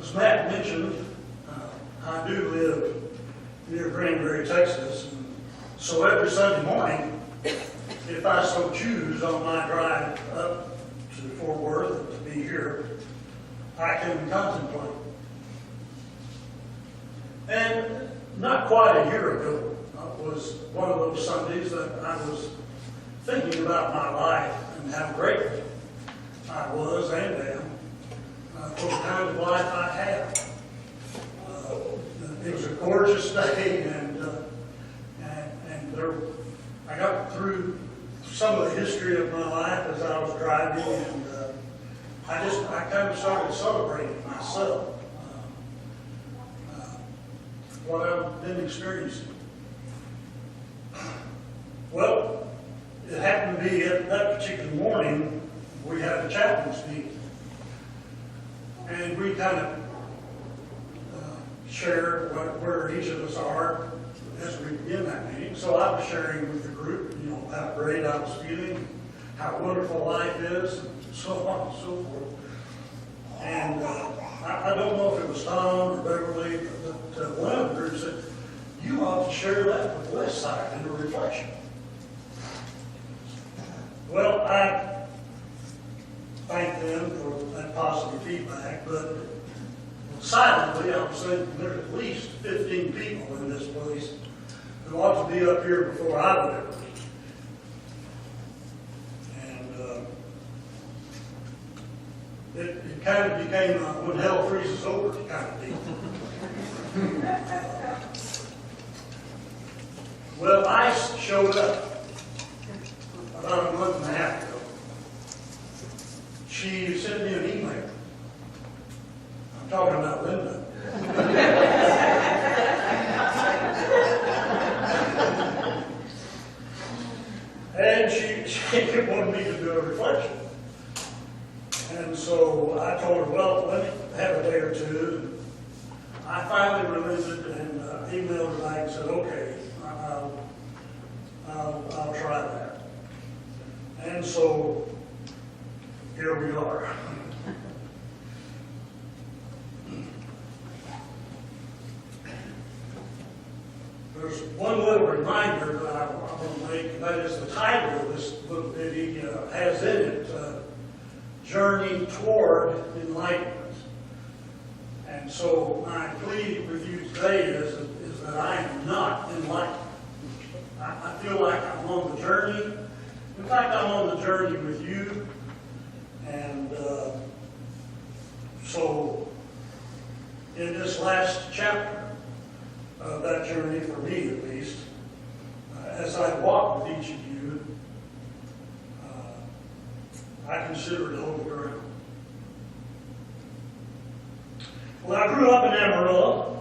As Matt mentioned, I do live near Granbury, Texas, and so every Sunday morning, if I so choose on my drive up to Fort Worth to be here, I can contemplate. And not quite a year ago was one of those Sundays that I was thinking about my life and how grateful I was and am for the kind of life I had. It was a gorgeous day, and I got through some of the history of my life as I was driving, and I kind of started celebrating myself, what I've been experiencing. Well, it happened to be at that particular morning we had a chaplain's meeting, and we kind of share where each of us are as we begin that meeting. So I was sharing with the group, how great I was feeling, how wonderful life is, and so on and so forth. And I don't know if it was Tom or Beverly, but one of the groups said, "You ought to share that with Westside in a reflection." Well, I thank them for that positive feedback, but silently, I was thinking there's at least 15 people in this place who ought to be up here before I would ever be. And it kind of became a when hell freezes over kind of deal. Well, ICE showed up about a month and a half ago. She sent me an email. I'm talking about Linda. And she wanted me to do a reflection. And so I told her, well, let me have a day or two. I finally relented and emailed her back and said, okay, I'll try that. And so here we are. There's one little reminder that I want to make, and that is the title of this little ditty has in it, Journey Toward Enlightenment. And so my plea with you today is that I am not enlightened. I feel like I'm on the journey. In fact, I'm on the journey with you. And so in this last chapter of that journey, for me at least, as I walk with each of you, I consider it holy ground. Well, I grew up in Amarillo.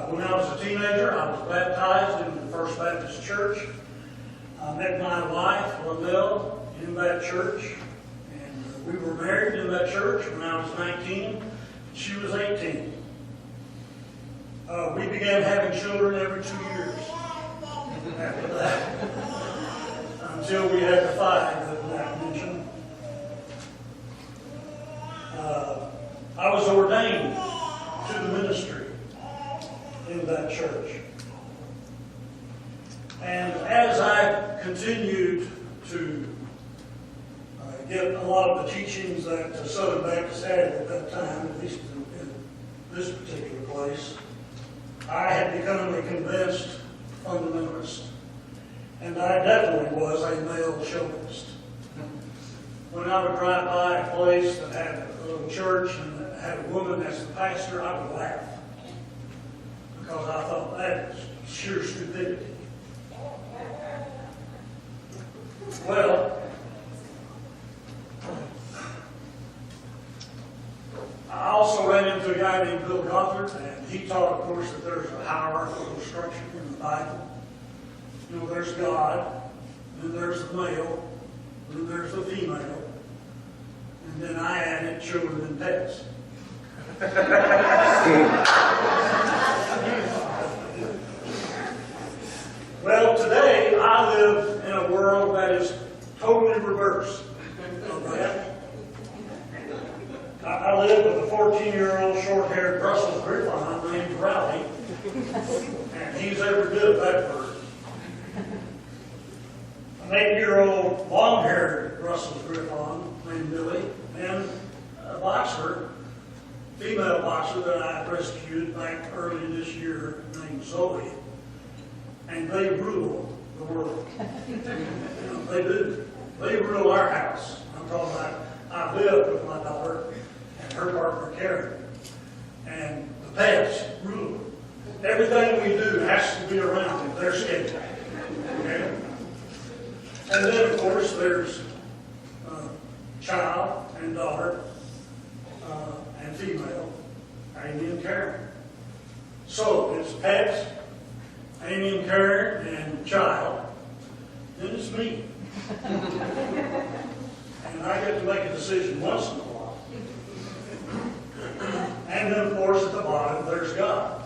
When I was a teenager, I was baptized in the First Baptist Church. I met my wife, Linnell, in that church. And we were married in that church when I was 19. She was 18. We began having children every 2 years after that, until we had the 5 that I mentioned. I was ordained to the ministry in that church. And as I continued to get a lot of the teachings that Southern Baptists had at that time, at least in this particular place, I had become a convinced fundamentalist. And I definitely was a male chauvinist. When I would drive by a place that had a little church and had a woman as the pastor, I would laugh. Because I thought that is sheer stupidity. Well, I also ran into a guy named Bill Gothard, and he taught, of course, that there's a hierarchical structure in the Bible. There's God, then there's the male, then there's the female, and then I added children and pets. Well, today I live in a world that is totally reversed of that. I live with a 14-year-old short-haired Brussels Griffon named Rowdy, and he's every bit of that bird. An 8-year-old long-haired Brussels Griffon named Billy, and a boxer, female boxer that I rescued back early this year named Zoe, and they rule the world. They do. They rule our house. I'm talking about, I live with my daughter and her partner Karen, and the pets rule. Everything we do has to be around their schedule. Okay? And then, of course, there's child and daughter and female, Amy and Karen. So it's pets, Amy and Karen, and child. Then it's me. And I get to make a decision once in a while. And then, of course, at the bottom, there's God.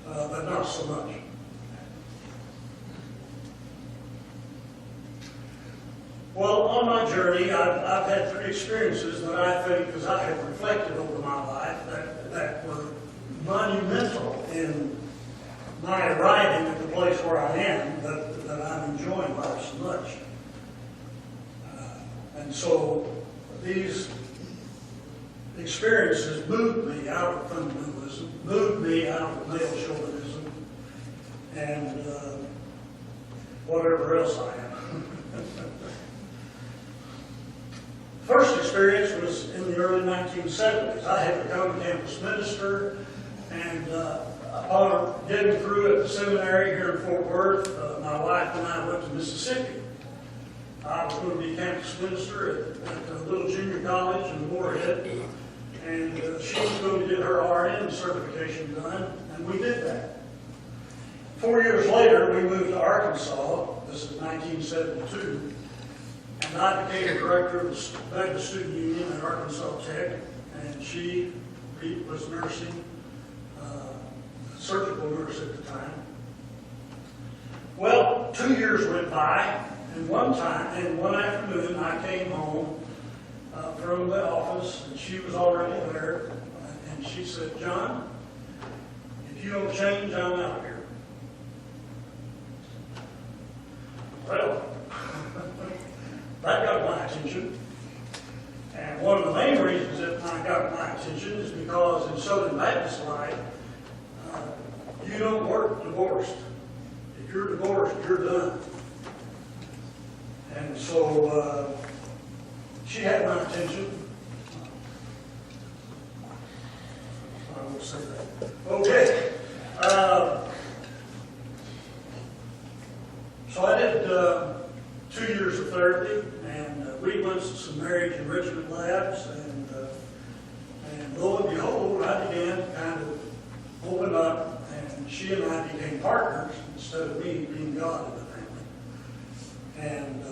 But not so much. Well, on my journey, I've had 3 experiences that I think, as I have reflected over my life, that were monumental in my arriving at the place where I am, that I'm enjoying life so much. And so these experiences moved me out of fundamentalism, moved me out of male chauvinism, and whatever else I am. First experience was in the early 1970s. I had become a campus minister, and upon getting through at the seminary here in Fort Worth, my wife and I went to Mississippi. I was going to be campus minister at a little junior college in Moorhead, and she was going to get her RN certification done, and we did that. 4 years later, we moved to Arkansas. This is 1972. And I became director of the Baptist Student Union at Arkansas Tech, and she was nursing, surgical nurse at the time. Well, 2 years went by, and one afternoon I came home from the office, and she was already there, and she said, "John, if you don't change, I'm out of here." Well, that got my attention. And one of the main reasons it got my attention is because in Southern Baptist life, you don't work divorced. If you're divorced, you're done. And so she had my attention. I won't say that. Okay. So I did 2 years of therapy, and we went to some marriage enrichment labs, and lo and behold, I began to kind of open up, and she and I became partners instead of me being God in the family. And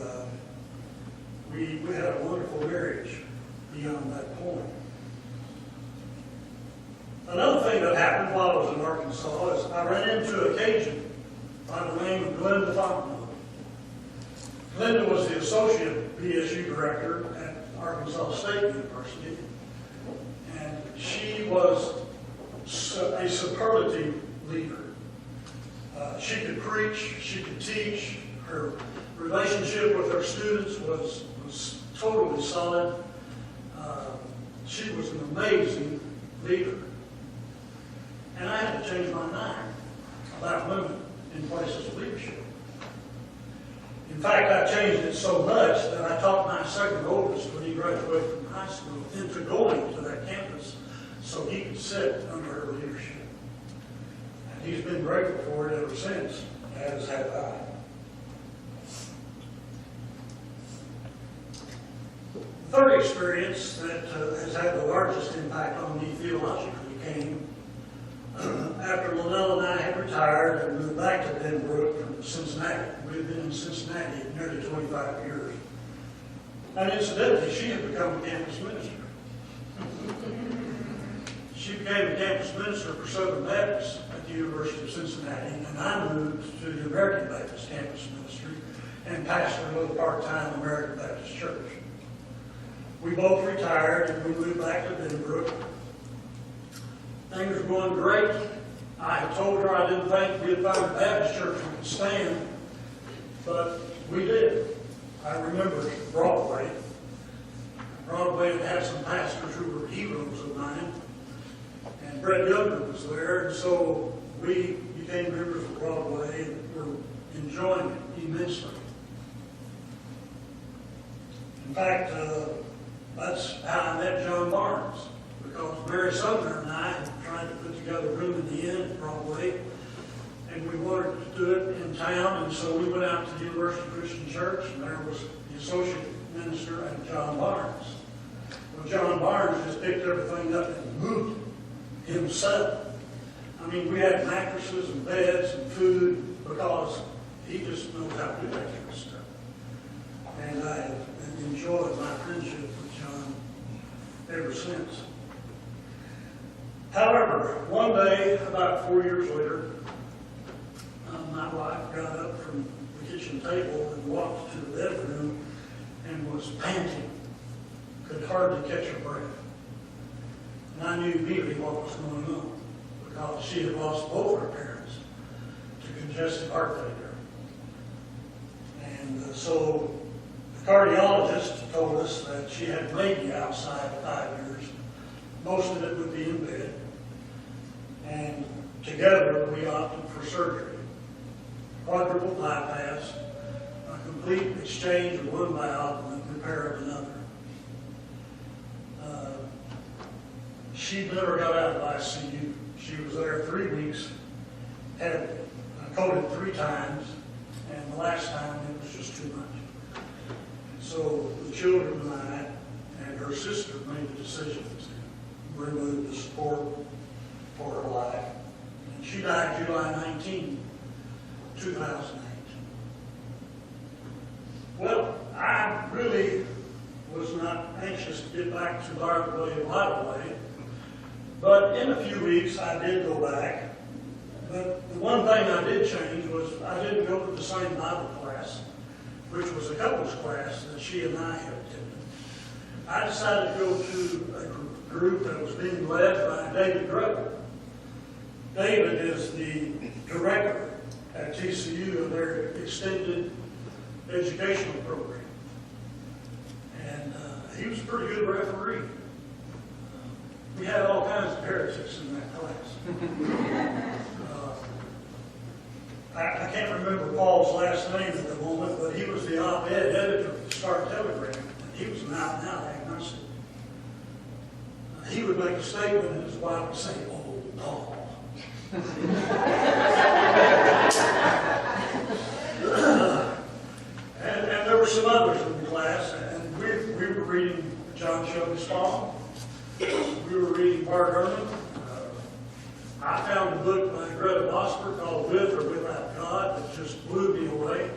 we had a wonderful marriage beyond that point. Another thing that happened while I was in Arkansas is I ran into a Cajun by the name of Glenda Fontenot. Glenda was the associate BSU director at Arkansas State University, and she was a superlative leader. She could preach, she could teach, her relationship with her students was totally solid. She was an amazing leader. And I had to change my mind about women in places of leadership. In fact, I changed it so much that I taught my second oldest when he graduated from high school into going to that campus so he could sit under her leadership. And he's been grateful for it ever since, as have I. The third experience that has had the largest impact on me theologically came after Linnell and I had retired and moved back to Benbrook from Cincinnati. We had been in Cincinnati nearly 25 years. And incidentally, she had become a campus minister. She became a campus minister for Southern Baptist at the University of Cincinnati, and I moved to the American Baptist campus ministry and pastored a little part-time American Baptist church. We both retired and we moved back to Benbrook, Things were going great. I had told her I didn't think we'd find a Baptist church we could stand, but we did. I remember Broadway. Broadway had had some pastors who were heroes of mine, and Brett Gilbert was there, and so we became members of Broadway and were enjoying it immensely. In fact, that's how I met John Barnes, because Mary Sumner and I had tried to put together a room in the inn at Broadway, and we wanted to do it in town, and so we went out to the University Christian Church, and there was the associate minister and John Barnes. Well, John Barnes just picked everything up and moved it himself. I mean, we had mattresses and beds and food because he just knows how to do that kind of stuff. And I have enjoyed my friendship with John ever since. However, one day, about 4 years later, my wife got up from the kitchen table and walked to the bedroom and was panting, could hardly catch her breath. And I knew immediately what was going on, because she had lost both her parents to congestive heart failure. And so the cardiologist told us that she had maybe outside 5 years. Most of it would be in bed. And together we opted for surgery. Quadruple bypass, a complete exchange of one valve and repair of another. She never got out of ICU. She was there 3 weeks, had coded 3 times, and the last time it was just too much. So the children and I and her sister made the decision to remove the support for her life. And she died July 19, 2008. Well, I really was not anxious to get back to Broadway right away, but in a few weeks I did go back. But the one thing I did change was I didn't go to the same Bible class, which was a couples class that she and I had attended. I decided to go to a group that was being led by David Grubb. David is the director at TCU of their extended educational program. And he was a pretty good referee. We had all kinds of heretics in that class. I can't remember Paul's last name at the moment, but he was the op-ed editor of the Star-Telegram, and he was an out-and-out agnostic. He would make a statement, and his wife would say, "Oh, Paul." and there were some others in the class, and we were reading John Shelby's Song. We were reading Bart Ehrman. I found a book by Greta Bosper called With or Without God that just blew me away.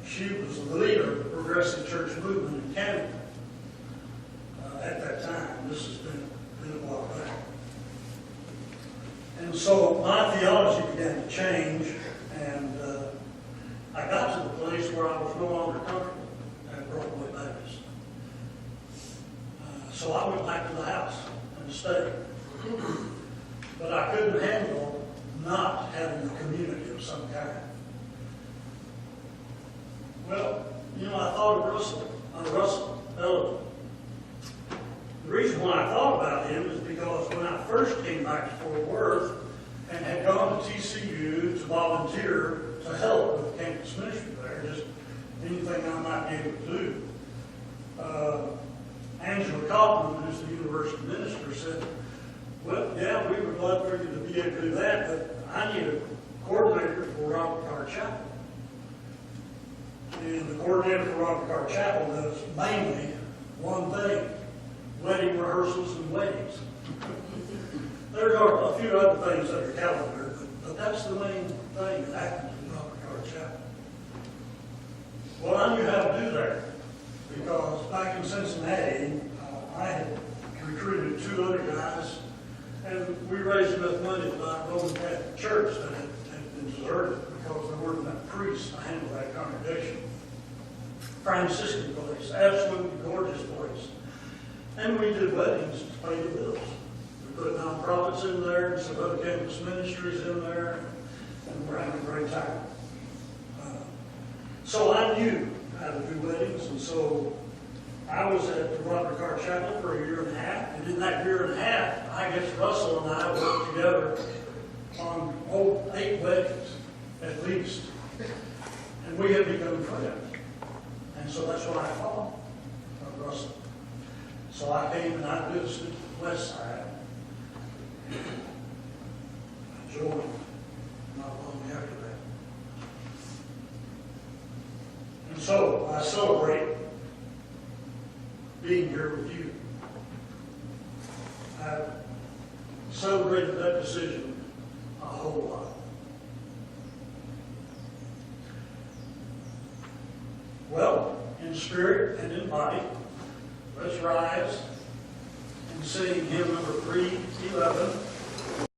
She was the leader of the progressive church movement in Canada at that time. This has been a while back. And so my theology began to change, and I got to the place where I was no longer comfortable at Broadway Baptist. So I went back to the house and stayed. But I couldn't handle not having a community of some kind. Well, I thought of Russell Elliott. The reason why I thought about him is because when I first came back to Fort Worth and had gone to TCU to volunteer to help with campus ministry there, just anything I might be able to do, Angela Kaufman, who's the university minister, said, "Well, yeah, we would love for you to be able to do that, but I need a coordinator for Robert Carr Chapel." And the coordinator for Robert Carr Chapel does mainly one thing: wedding rehearsals and weddings. There are a few other things that are calendar, but that's the main thing that happens in Robert Carr Chapel. Well, I knew how to do that because back in Cincinnati, I had recruited 2 other guys, and we raised enough money to buy a Roman Catholic church that had been deserted because there weren't enough priests to handle that congregation. Franciscan place, absolutely gorgeous place. And we did weddings to pay the bills. We put nonprofits in there and some other campus ministries in there, and we're having a great time. So I knew how to do weddings, and so I was at the Robert Carr Chapel for a year and a half, and in that year and a half, I guess Russell and I worked together on 8 weddings, at least. And we have become friends. And so that's why I called Russell. So I came and I visited the West Side. I joined not long after that. And so I celebrate being here with you. I celebrated that decision a whole lot. Well, in spirit and in body, let's rise and sing hymn number 311.